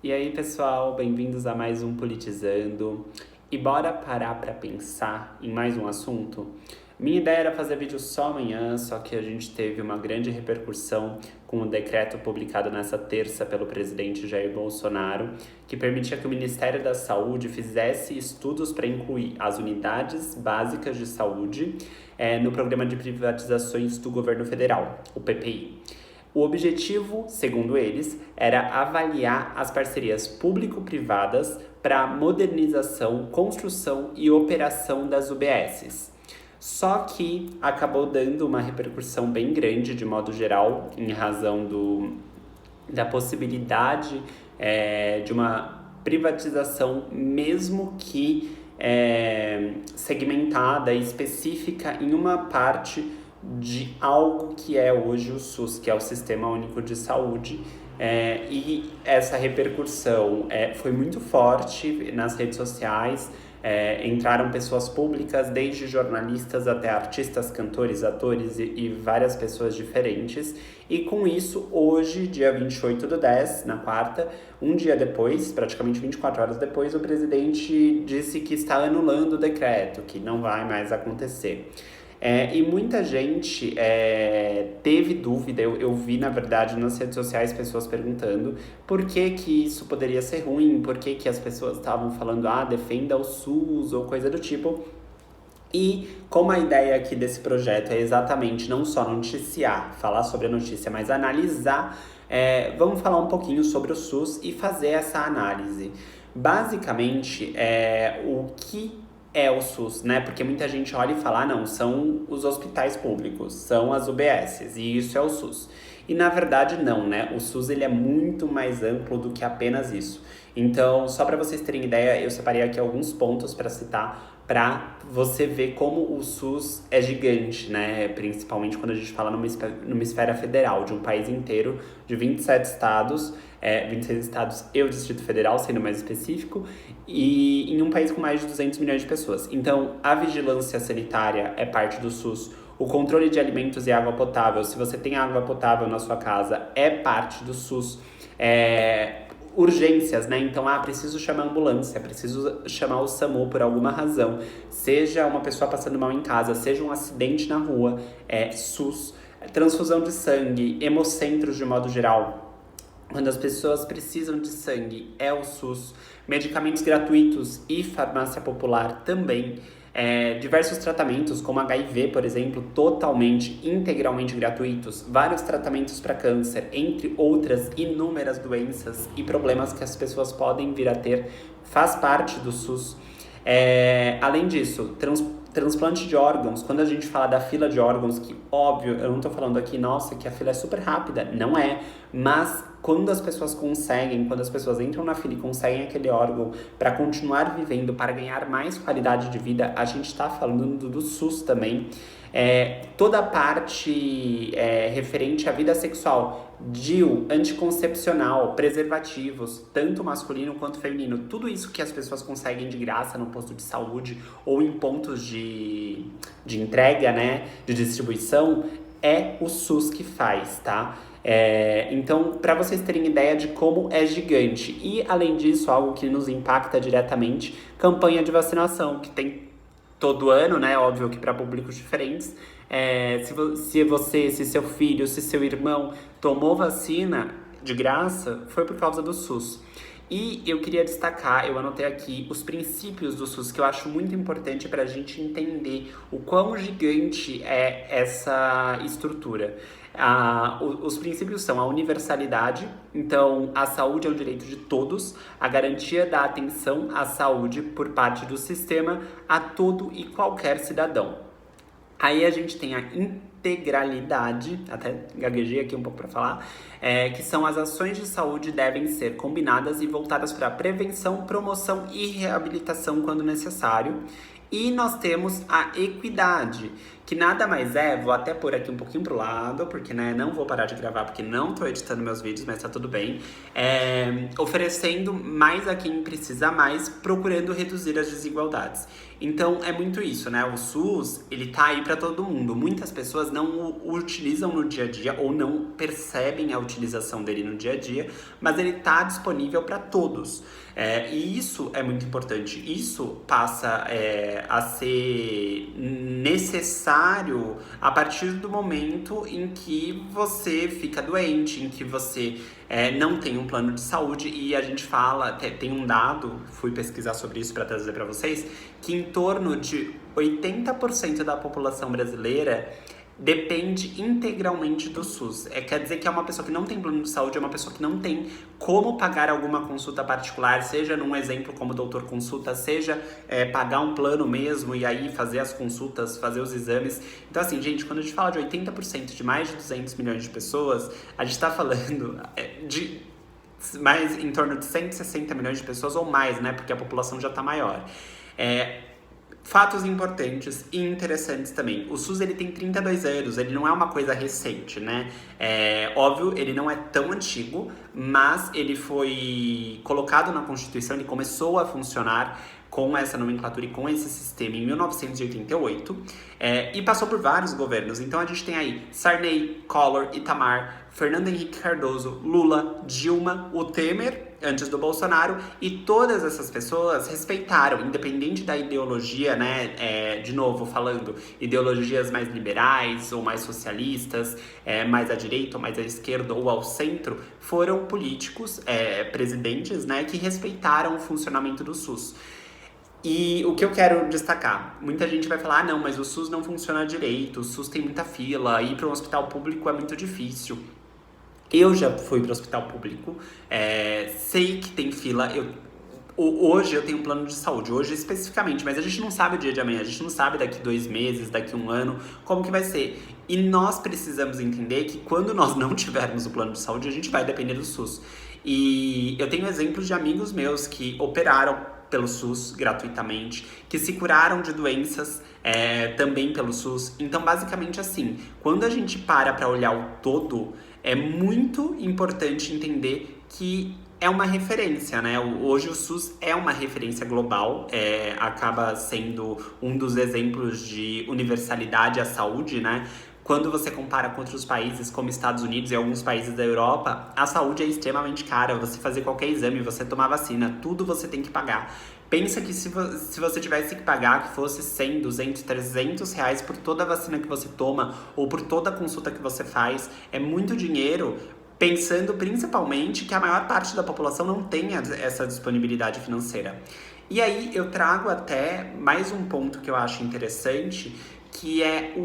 E aí, pessoal, bem-vindos a mais um Politizando. E bora parar para pensar em mais um assunto? Minha ideia era fazer vídeo só amanhã, só que a gente teve uma grande repercussão com o decreto publicado nessa terça pelo presidente Jair Bolsonaro, que permitia que o Ministério da Saúde fizesse estudos para incluir as unidades básicas de saúde no programa de privatizações do governo federal, o PPI. O objetivo, segundo eles, era avaliar as parcerias público-privadas para modernização, construção e operação das UBSs. Só que acabou dando uma repercussão bem grande, de modo geral, em razão da possibilidade de uma privatização, mesmo que segmentada e específica em uma parte de algo que é hoje o SUS, que é o Sistema Único de Saúde. E essa repercussão foi muito forte nas redes sociais. Entraram pessoas públicas, desde jornalistas até artistas, cantores, atores e várias pessoas diferentes. E com isso, hoje, dia 28/10, na quarta, um dia depois, praticamente 24 horas depois, o presidente disse que está anulando o decreto, que não vai mais acontecer. E muita gente teve dúvida, eu vi, na verdade, nas redes sociais pessoas perguntando por que isso poderia ser ruim, por que as pessoas estavam falando, defenda o SUS ou coisa do tipo. E como a ideia aqui desse projeto é exatamente não só noticiar, falar sobre a notícia, mas analisar, vamos falar um pouquinho sobre o SUS e fazer essa análise. Basicamente, o que é o SUS, né? Porque muita gente olha e fala, não, são os hospitais públicos, são as UBSs, e isso é o SUS. E na verdade não, né? O SUS ele é muito mais amplo do que apenas isso. Então, só para vocês terem ideia, eu separei aqui alguns pontos para citar, para você ver como o SUS é gigante, né? Principalmente quando a gente fala numa esfera federal, de um país inteiro, de 27 estados, 26 estados e o Distrito Federal, sendo mais específico, e em um país com mais de 200 milhões de pessoas. Então, a vigilância sanitária é parte do SUS, o controle de alimentos e água potável, se você tem água potável na sua casa, é parte do SUS. Urgências, né? Então, preciso chamar a ambulância, preciso chamar o SAMU por alguma razão. Seja uma pessoa passando mal em casa, seja um acidente na rua, SUS. Transfusão de sangue, hemocentros de modo geral. Quando as pessoas precisam de sangue, é o SUS. Medicamentos gratuitos e farmácia popular também. Diversos tratamentos, como HIV, por exemplo, totalmente, integralmente gratuitos. Vários tratamentos para câncer, entre outras inúmeras doenças e problemas que as pessoas podem vir a ter, faz parte do SUS. Além disso, transplante de órgãos. Quando a gente fala da fila de órgãos, que óbvio, eu não tô falando aqui, nossa, que a fila é super rápida, não é, mas quando as pessoas conseguem, quando as pessoas entram na fila e conseguem aquele órgão para continuar vivendo, para ganhar mais qualidade de vida, a gente está falando do SUS também. Toda a parte referente à vida sexual, DIU, anticoncepcional, preservativos, tanto masculino quanto feminino, tudo isso que as pessoas conseguem de graça no posto de saúde ou em pontos de entrega, né, de distribuição, é o SUS que faz, tá? Então, para vocês terem ideia de como é gigante. E, além disso, algo que nos impacta diretamente, campanha de vacinação, que tem todo ano, né? Óbvio que para públicos diferentes. Se seu filho, se seu irmão tomou vacina de graça, foi por causa do SUS. E eu queria destacar, eu anotei aqui os princípios do SUS, que eu acho muito importante para a gente entender o quão gigante é essa estrutura. Os princípios são a universalidade, então a saúde é um direito de todos, a garantia da atenção à saúde por parte do sistema a todo e qualquer cidadão. Aí a gente tem a integralidade, até gaguejei aqui um pouco para falar, que são as ações de saúde devem ser combinadas e voltadas para prevenção, promoção e reabilitação quando necessário. E nós temos a equidade, que nada mais é, vou até pôr aqui um pouquinho pro lado, porque né, não vou parar de gravar, porque não tô editando meus vídeos, mas tá tudo bem. Oferecendo mais a quem precisa mais, procurando reduzir as desigualdades. Então é muito isso, né? O SUS, ele tá aí para todo mundo. Muitas pessoas não o utilizam no dia a dia ou não percebem a utilização dele no dia a dia, mas ele tá disponível para todos. E isso é muito importante. Isso passa a ser necessário a partir do momento em que você fica doente, em que você não tem um plano de saúde. E a gente fala, tem um dado, fui pesquisar sobre isso para trazer para vocês, que em torno de 80% da população brasileira depende integralmente do SUS. Quer dizer que é uma pessoa que não tem plano de saúde, é uma pessoa que não tem como pagar alguma consulta particular, seja num exemplo como doutor consulta, seja pagar um plano mesmo e aí fazer as consultas, fazer os exames. Então assim, gente, quando a gente fala de 80% de mais de 200 milhões de pessoas, a gente está falando de mais em torno de 160 milhões de pessoas ou mais, né? Porque a população já está maior. Fatos importantes e interessantes também. O SUS, ele tem 32 anos, ele não é uma coisa recente, né? Óbvio, ele não é tão antigo, mas ele foi colocado na Constituição, ele começou a funcionar com essa nomenclatura e com esse sistema em 1988, e passou por vários governos. Então a gente tem aí Sarney, Collor, Itamar, Fernando Henrique Cardoso, Lula, Dilma, o Temer, antes do Bolsonaro, e todas essas pessoas respeitaram, independente da ideologia, né, de novo falando, ideologias mais liberais ou mais socialistas, mais à direita ou mais à esquerda ou ao centro, foram políticos, presidentes, né, que respeitaram o funcionamento do SUS. E o que eu quero destacar, muita gente vai falar, não, mas o SUS não funciona direito, o SUS tem muita fila, ir para um hospital público é muito difícil. Eu já fui para o hospital público, sei que tem fila, hoje eu tenho um plano de saúde, hoje especificamente, mas a gente não sabe o dia de amanhã, a gente não sabe daqui 2 meses, daqui 1 ano, como que vai ser. E nós precisamos entender que quando nós não tivermos o plano de saúde, a gente vai depender do SUS. E eu tenho exemplos de amigos meus que operaram pelo SUS gratuitamente, que se curaram de doenças também pelo SUS. Então, basicamente assim, quando a gente para olhar o todo, é muito importante entender que é uma referência, né? Hoje o SUS é uma referência global, acaba sendo um dos exemplos de universalidade à saúde, né? Quando você compara com outros países, como Estados Unidos e alguns países da Europa, a saúde é extremamente cara. Você fazer qualquer exame, você tomar vacina, tudo você tem que pagar. Pensa que se você tivesse que pagar, que fosse 100, 200, 300 reais por toda a vacina que você toma ou por toda a consulta que você faz, é muito dinheiro, pensando principalmente que a maior parte da população não tem essa disponibilidade financeira. E aí eu trago até mais um ponto que eu acho interessante, que é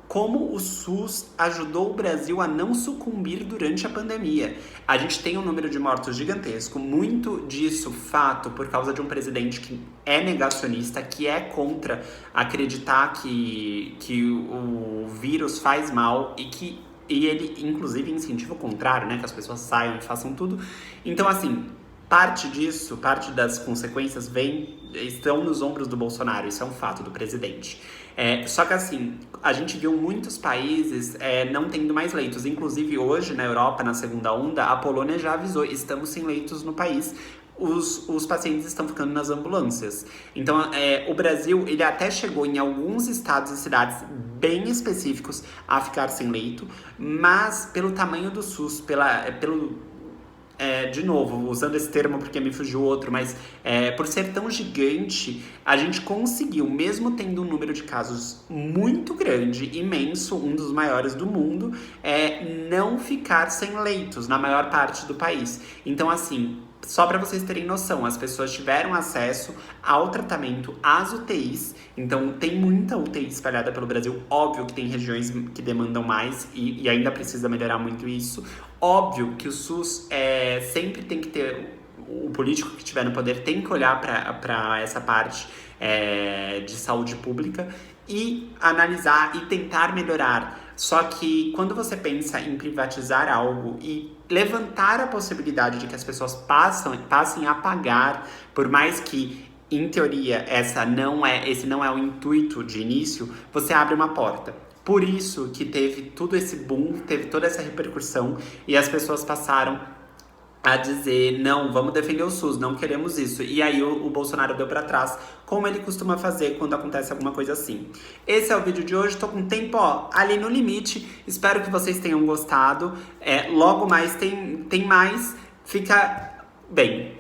como o SUS ajudou o Brasil a não sucumbir durante a pandemia. A gente tem um número de mortos gigantesco, muito disso fato por causa de um presidente que é negacionista, que é contra acreditar que o vírus faz mal e ele, inclusive, incentiva o contrário, né? Que as pessoas saiam e façam tudo. Então, assim, parte disso, parte das consequências estão nos ombros do Bolsonaro. Isso é um fato, do presidente. Só que assim, a gente viu muitos países não tendo mais leitos. Inclusive hoje, na Europa, na segunda onda, a Polônia já avisou, estamos sem leitos no país. Os pacientes estão ficando nas ambulâncias. Então, o Brasil, ele até chegou em alguns estados e cidades bem específicos a ficar sem leito, mas pelo tamanho do SUS, de novo, usando esse termo porque me fugiu outro, mas por ser tão gigante, a gente conseguiu, mesmo tendo um número de casos muito grande, imenso, um dos maiores do mundo, não ficar sem leitos na maior parte do país. Então, assim, só para vocês terem noção, as pessoas tiveram acesso ao tratamento, às UTIs. Então, tem muita UTI espalhada pelo Brasil. Óbvio que tem regiões que demandam mais e ainda precisa melhorar muito isso. Óbvio que o SUS sempre tem que ter... O político que estiver no poder tem que olhar para essa parte de saúde pública e analisar e tentar melhorar. Só que quando você pensa em privatizar algo e levantar a possibilidade de que as pessoas passem a pagar, por mais que em teoria, esse não é o intuito de início, você abre uma porta. Por isso que teve todo esse boom, teve toda essa repercussão e as pessoas passaram a dizer, não, vamos defender o SUS, não queremos isso. E aí o Bolsonaro deu pra trás, como ele costuma fazer quando acontece alguma coisa assim. Esse é o vídeo de hoje, tô com tempo, ó, ali no limite. Espero que vocês tenham gostado. Logo mais tem mais. Fica bem.